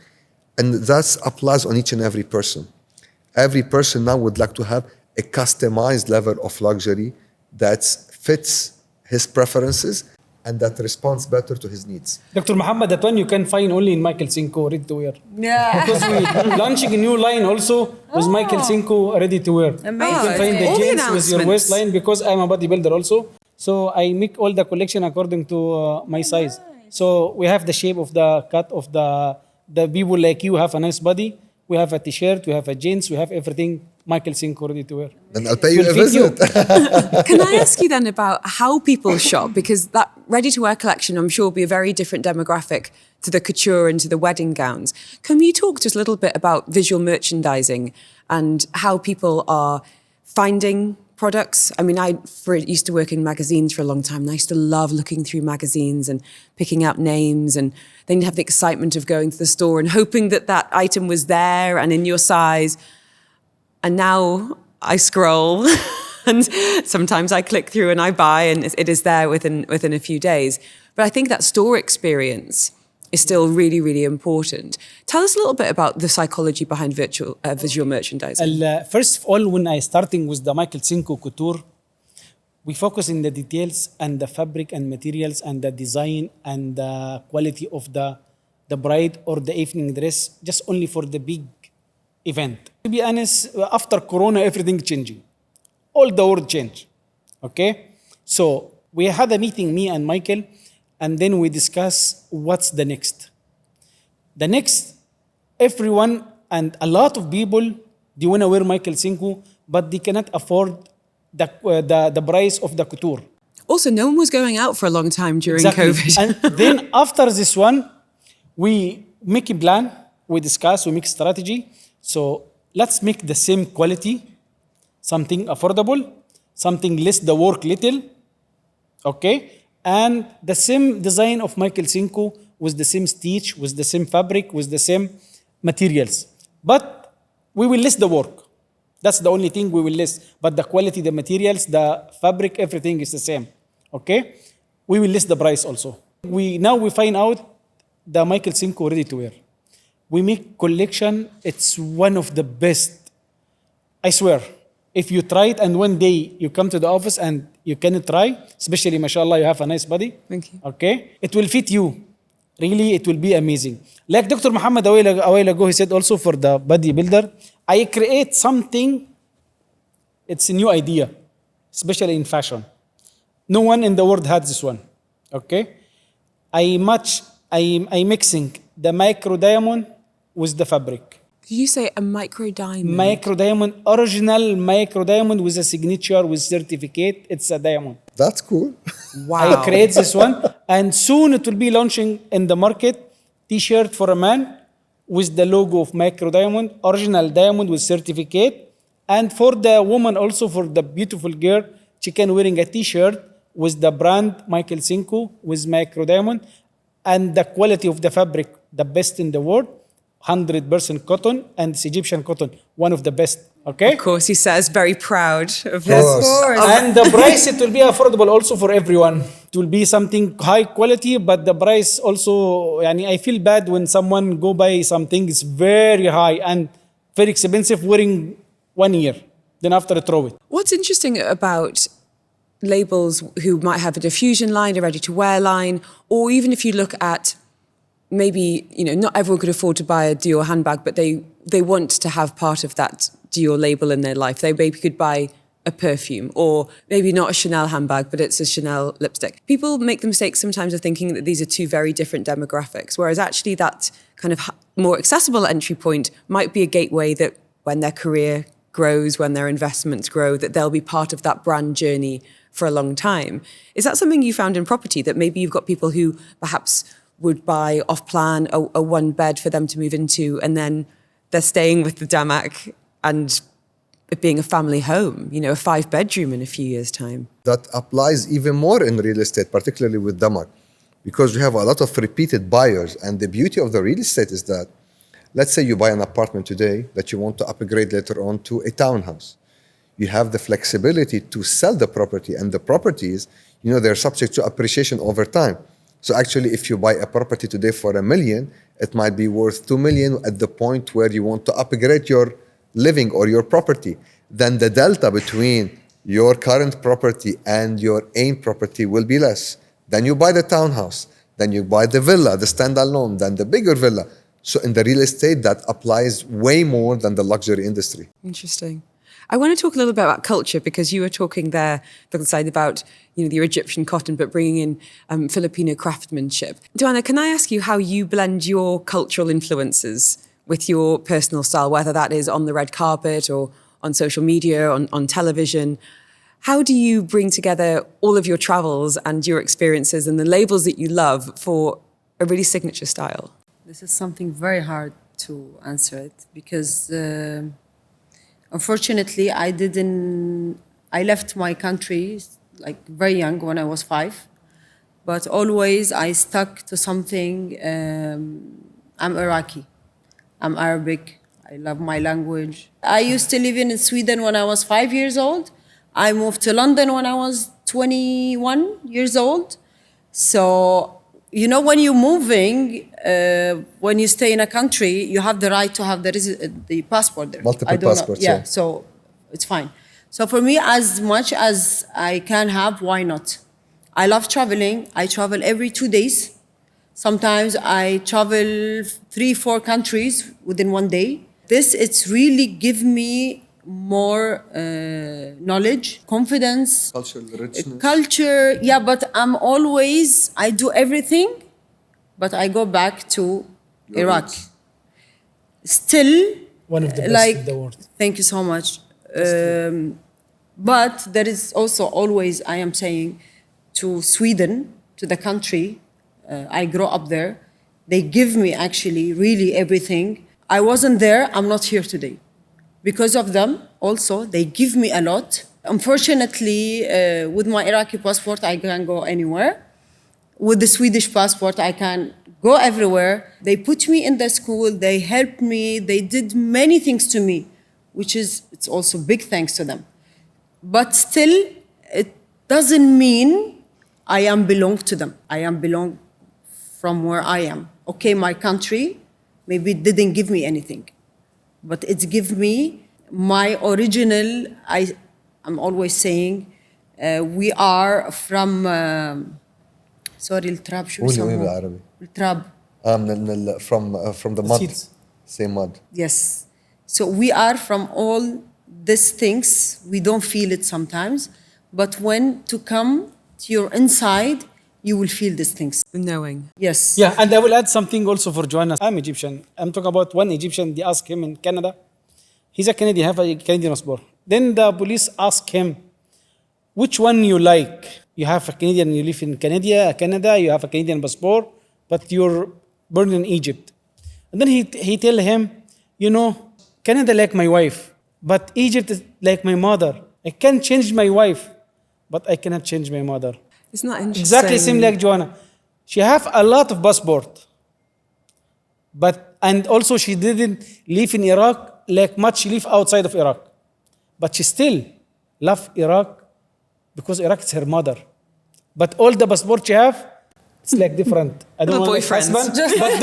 And that applies on each and every person. Every person now would like to have a customized level of luxury that fits his preferences and that responds better to his needs. Dr. Mohammad, that one you can find only in Michael Cinco, ready to wear. Yeah. Because we're launching a new line also with Michael Cinco, ready to wear. Amazing. You can find the All the jeans with your announcements. waistline, because I'm a bodybuilder also. So I make all the collection according to my size. So we have the shape of the cut of the people like you have a nice body. We have a t-shirt, we have a jeans, we have everything Michael Cinco ready to wear. And I'll pay you a Will fit you. visit. Can I ask you then about how people shop? Because that ready-to-wear collection, I'm sure, will be a very different demographic to the couture and to the wedding gowns. Can you talk just a little bit about visual merchandising and how people are finding products? I mean, used to work in magazines for a long time, and I used to love looking through magazines and picking out names, and then you'd have the excitement of going to the store and hoping that that item was there and in your size. And now I scroll and sometimes I click through and I buy, and it is there within a few days. But I think that store experience is still really, really important. Tell us a little bit about the psychology behind visual merchandising. First of all, when I starting with the Michael Cinco couture, we focus in the details and the fabric and materials and the design and the quality of the bride or the evening dress, just only for the big event. To be honest, after Corona, everything changing. All the world changed, okay? So we had a meeting, me and Michael, and then we discuss what's the next. The next, everyone and a lot of people, they want to wear Michael Cinco, but they cannot afford the price of the couture. Also, no one was going out for a long time during Exactly. COVID. And then after this one, we make a plan, we discuss, we make strategy. So let's make the same quality, something affordable, something less the work little, okay? And the same design of Michael Cinco with the same stitch, with the same fabric, with the same materials. But we will less the work. That's the only thing we will less. But the quality, the materials, the fabric, everything is the same, okay? We will less the price also. Now we find out the Michael Cinco ready to wear. We make collection, it's one of the best. I swear. If you try it and one day you come to the office and you can try, especially mashallah, you have a nice body. Thank you. Okay? It will fit you. Really, it will be amazing. Like Dr. Mohammad a while ago, he said also for the bodybuilder, I create something, it's a new idea, especially in fashion. No one in the world had this one. Okay? I mixing the micro diamond with the fabric. Did you say a micro diamond? Micro diamond, original micro diamond with a signature, with certificate. It's a diamond. That's cool. Wow. I create this one, and soon it will be launching in the market. T-shirt for a man with the logo of micro diamond, original diamond with certificate, and for the woman also, for the beautiful girl, she can wearing a T-shirt with the brand Michael Cinco with micro diamond, and the quality of the fabric, the best in the world. 100% cotton, and it's Egyptian cotton, one of the best. Okay? Of course, he says, very proud of Yes. his. Of course. And the price, it will be affordable also for everyone. It will be something high quality, but the price also, I feel bad when someone go buy something, it's very high and very expensive wearing 1 year. Then after throw it. What's interesting about labels who might have a diffusion line, a ready-to-wear line, or even if you look at maybe, not everyone could afford to buy a Dior handbag, but they want to have part of that Dior label in their life. They maybe could buy a perfume, or maybe not a Chanel handbag, but it's a Chanel lipstick. People make the mistake sometimes of thinking that these are two very different demographics, whereas actually that kind of more accessible entry point might be a gateway that when their career grows, when their investments grow, that they'll be part of that brand journey for a long time. Is that something you found in property, that maybe you've got people who perhaps would buy off-plan a one bed for them to move into, and then they're staying with the DAMAC and it being a family home, a 5-bedroom in a few years' time? That applies even more in real estate, particularly with DAMAC, because you have a lot of repeated buyers. And the beauty of the real estate is that, let's say you buy an apartment today that you want to upgrade later on to a townhouse. You have the flexibility to sell the property, and the properties, they're subject to appreciation over time. So actually, if you buy a property today for $1 million, it might be worth $2 million at the point where you want to upgrade your living or your property. Then the delta between your current property and your aim property will be less. Then you buy the townhouse, then you buy the villa, the standalone, then the bigger villa. So in the real estate, that applies way more than the luxury industry. Interesting. I want to talk a little bit about culture, because you were talking there, Dr. Said, about your Egyptian cotton, but bringing in Filipino craftsmanship. Jwana, can I ask you how you blend your cultural influences with your personal style, whether that is on the red carpet or on social media, on television? How do you bring together all of your travels and your experiences and the labels that you love for a really signature style? This is something very hard to answer it, because unfortunately, I didn't I left my country like very young when I was 5, but always I stuck to something. I'm Iraqi, I'm Arabic, I love my language. I used to live in Sweden when I was 5 years old. I moved to London when I was 21 years old. So, you know, when you're moving, when you stay in a country, you have the right to have the passport there. Multiple I don't passports, know. Yeah, yeah. so it's fine. So for me, as much as I can have, why not? I love traveling. I travel every 2 days. Sometimes I travel 3-4 countries within one day. It's really give me more knowledge, confidence, Cultural richness. culture. Yeah, but I do everything, but I go back to Iraq. roots. Still, One of the best like, in the world. thank you so much. But there is also always, I am saying, to Sweden, to the country, I grew up there. They give me actually really everything. I wasn't there, I'm not here today. Because of them, also, they give me a lot. Unfortunately, with my Iraqi passport, I can't go anywhere. With the Swedish passport, I can go everywhere. They put me in the school, they helped me, they did many things to me, it's also big thanks to them. But still, it doesn't mean I am belong to them. I am belong from where I am. Okay, my country maybe didn't give me anything, but it give me my original, I'm always saying, we are from, sorry, التراب شو قولي وين يسموه؟ بالعربي؟ التراب. From the mud. Seeds. Same mud. Yes. So we are from all these things. We don't feel it sometimes, but when to come to your inside, you will feel these things. Knowing. Yes. Yeah, and I will add something also for Jwana. I'm Egyptian. I'm talking about one Egyptian. They asked him in Canada. He's a Canadian, have a Canadian passport. Then the police asked him, which one you like? You have a Canadian, you live in Canada, you have a Canadian passport, but you're born in Egypt. And then he tell him, you know, Canada like my wife, but Egypt is like my mother. I can change my wife, but I cannot change my mother. It's not interesting. Exactly same like Jwana. She have a lot of passport, and also she didn't live in Iraq like much. She live outside of Iraq, but she still love Iraq because Iraq is her mother. But all the passport she have, it's like different. I don't The know boyfriends. but different,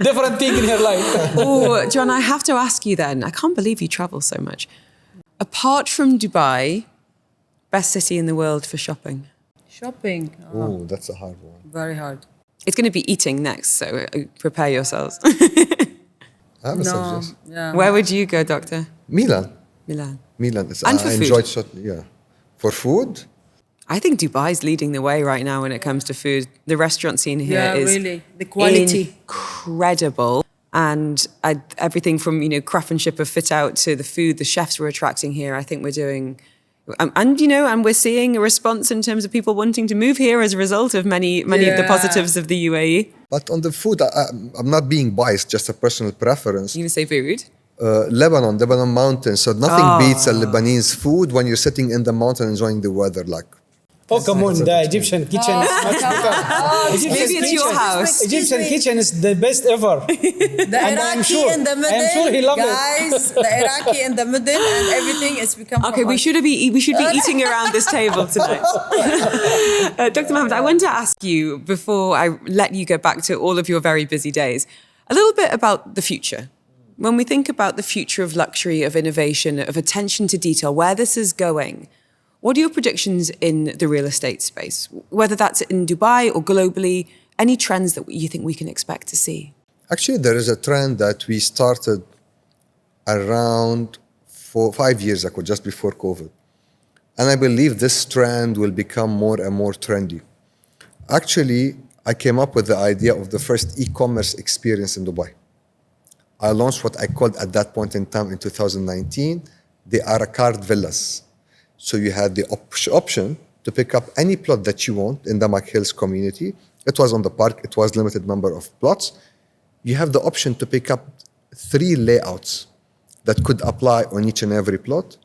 different thing in her life. Oh, John, I have to ask you then. I can't believe you travel so much. Apart from Dubai, best city in the world for shopping? Shopping. Oh, that's a hard one. Very hard. It's going to be eating next, so prepare yourselves. I have a suggestion. Yeah. Where would you go, Doctor? Milan. Milan. Milan. Is, And for I food. enjoyed yeah. For food, I think Dubai's leading the way right now when it comes to food. The restaurant scene here Yeah, is really. The quality. incredible. And everything from, you know, craftsmanship of fit out to the food, the chefs we're attracting here, I think we're doing... and we're seeing a response in terms of people wanting to move here as a result of many of the Yeah. positives of the UAE. but on the food, I'm not being biased, just a personal preference. You going to say food? Lebanon mountains. So nothing beats a Lebanese food when you're sitting in the mountain enjoying the weather. Like, Oh, come on, the Egyptian kitchen is much better. Egyptian Maybe it's your kitchen- house. Egyptian kitchen is the best ever. The And I'm Iraqi sure- in the middle, I'm sure he loved it. guys. The Iraqi in the middle, and everything is become. Okay, we should be eating around this table tonight. Dr. Mohammed, I want to ask you, before I let you go back to all of your very busy days, a little bit about the future. When we think about the future of luxury, of innovation, of attention to detail, where this is going, what are your predictions in the real estate space? Whether that's in Dubai or globally, any trends that you think we can expect to see? actually, there is a trend that we started around 5 years ago, just before COVID. And I believe this trend will become more and more trendy. Actually, I came up with the idea of the first e-commerce experience in Dubai. I launched what I called at that point in time in 2019, the a la carte villas. So you had the option to pick up any plot that you want in the DAMAC Hills community. It was on the park, it was limited number of plots. You have the option to pick up 3 layouts that could apply on each and every plot.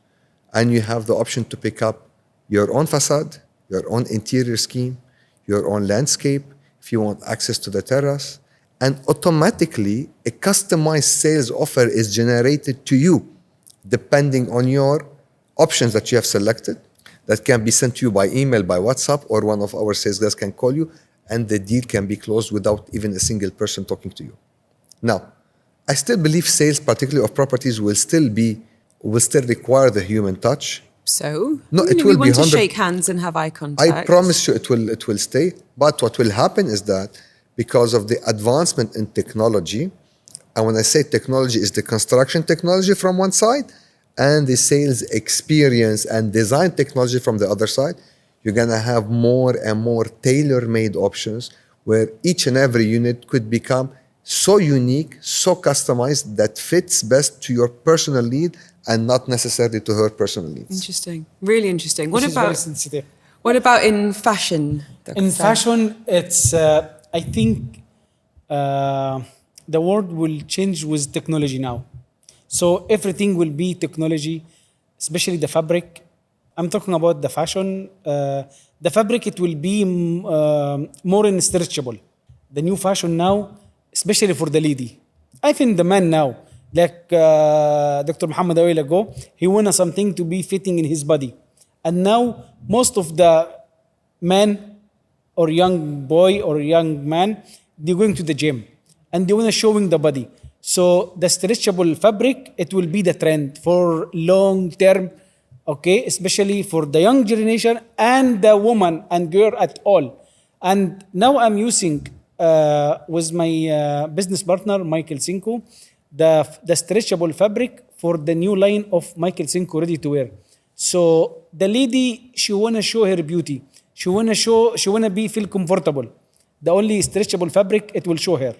and you have the option to pick up your own facade, your own interior scheme, your own landscape, if you want access to the terrace. And automatically, a customized sales offer is generated to you, depending on your options that you have selected. That can be sent to you by email, by WhatsApp, or one of our sales guys can call you, and the deal can be closed without even a single person talking to you. Now, I still believe sales, particularly of properties, will still require the human touch. So, No, it will we be want to 100 shake hands and have eye contact. I promise you it will stay. But what will happen is that because of the advancement in technology, and when I say technology, is the construction technology from one side and the sales experience and design technology from the other side, you're going to have more and more tailor-made options where each and every unit could become so unique, so customized that fits best to your personal need and not necessarily to her personal needs. Interesting. Really interesting. This is very sensitive. What about in fashion? In fashion, it's, I think the world will change with technology now. So everything will be technology, especially the fabric. I'm talking about the fashion. The fabric, it will be more stretchable. The new fashion now, especially for the lady. I think the man now, like Dr. Mohammad a while ago, he wanted something to be fitting in his body. And now most of the men or young boy or young man, they're going to the gym and they want to showing the body. So the stretchable fabric, it will be the trend for long term, okay, especially for the young generation and the woman and girl at all. And now I'm using with my business partner, Michael Cinco, the stretchable fabric for the new line of Michael Cinco ready to wear. So the lady, she wanna show her beauty. She wanna feel comfortable. The only stretchable fabric, it will show her.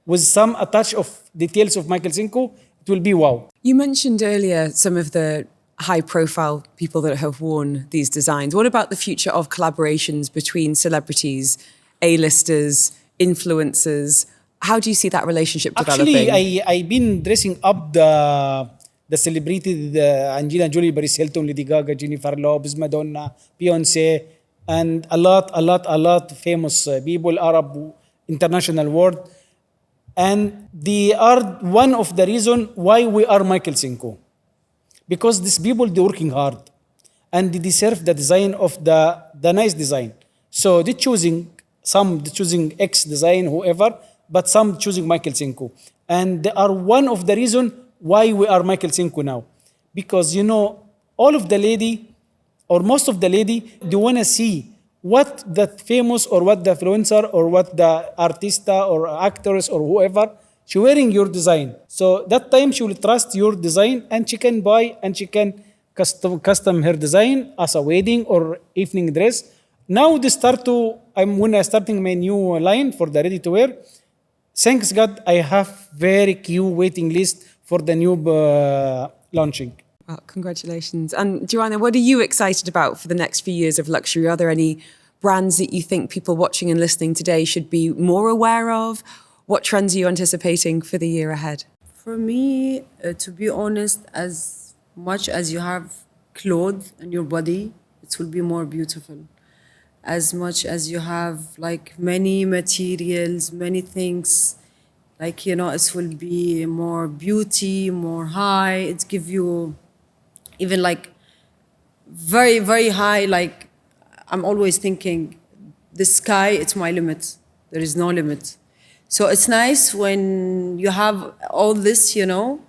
With some a touch of details of Michael Cinco, it will be wow. You mentioned earlier some of the high-profile people that have worn these designs. What about the future of collaborations between celebrities, A-listers, influencers? How do you see that relationship developing? Actually, I've been dressing up the celebrity, the Angelina Jolie, Paris Hilton, Lady Gaga, Jennifer Lopez, Madonna, Beyonce, and a lot famous people, Arab, international world. And they are one of the reason why we are Michael Cinco. Because these people, they're working hard and they deserve the design of the nice design. So they're choosing X design, whoever, but some choosing Michael Cinco. And they are one of the reason why we are Michael Cinco now. Because, you know, all of the lady, or most of the lady, they want to see what that famous or what the influencer or what the artista or actress or whoever, she wearing your design. So that time she will trust your design and she can buy and she can custom her design as a wedding or evening dress. Now when I'm starting my new line for the ready to wear, thanks God, I have very queue waiting list for the new launching. Well, congratulations. And Jwana, what are you excited about for the next few years of luxury? Are there any brands that you think people watching and listening today should be more aware of? What trends are you anticipating for the year ahead? For me, to be honest, as much as you have clothes on your body, it will be more beautiful. As much as you have like many materials, many things, like, you know, it will be more beauty, more high. It give you even like very, very high, like I'm always thinking the sky, it's my limit. There is no limit. So it's nice when you have all this, you know.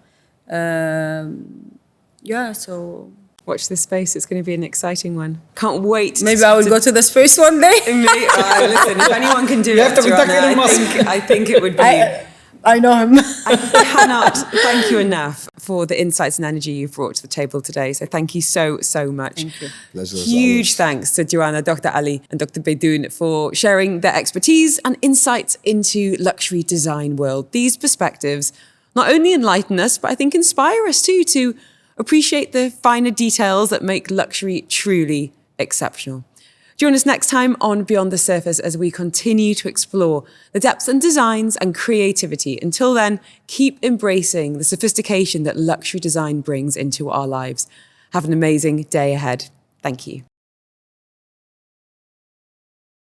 So watch this space. It's going to be an exciting one. Can't wait. Maybe I will go to the space one day. Listen, if anyone can do You have to contact Elon Musk. I think it would be. I know him. I cannot thank you enough for the insights and energy you've brought to the table today. So thank you so much. Thank you. Pleasure as Huge always. thanks to Jwana, Dr. Ali and Dr. Baydoun for sharing their expertise and insights into luxury design world. These perspectives not only enlighten us, but I think inspire us too to appreciate the finer details that make luxury truly exceptional. Join us next time on Beyond the Surface as we continue to explore the depths and designs and creativity. Until then, keep embracing the sophistication that luxury design brings into our lives. Have an amazing day ahead. Thank you.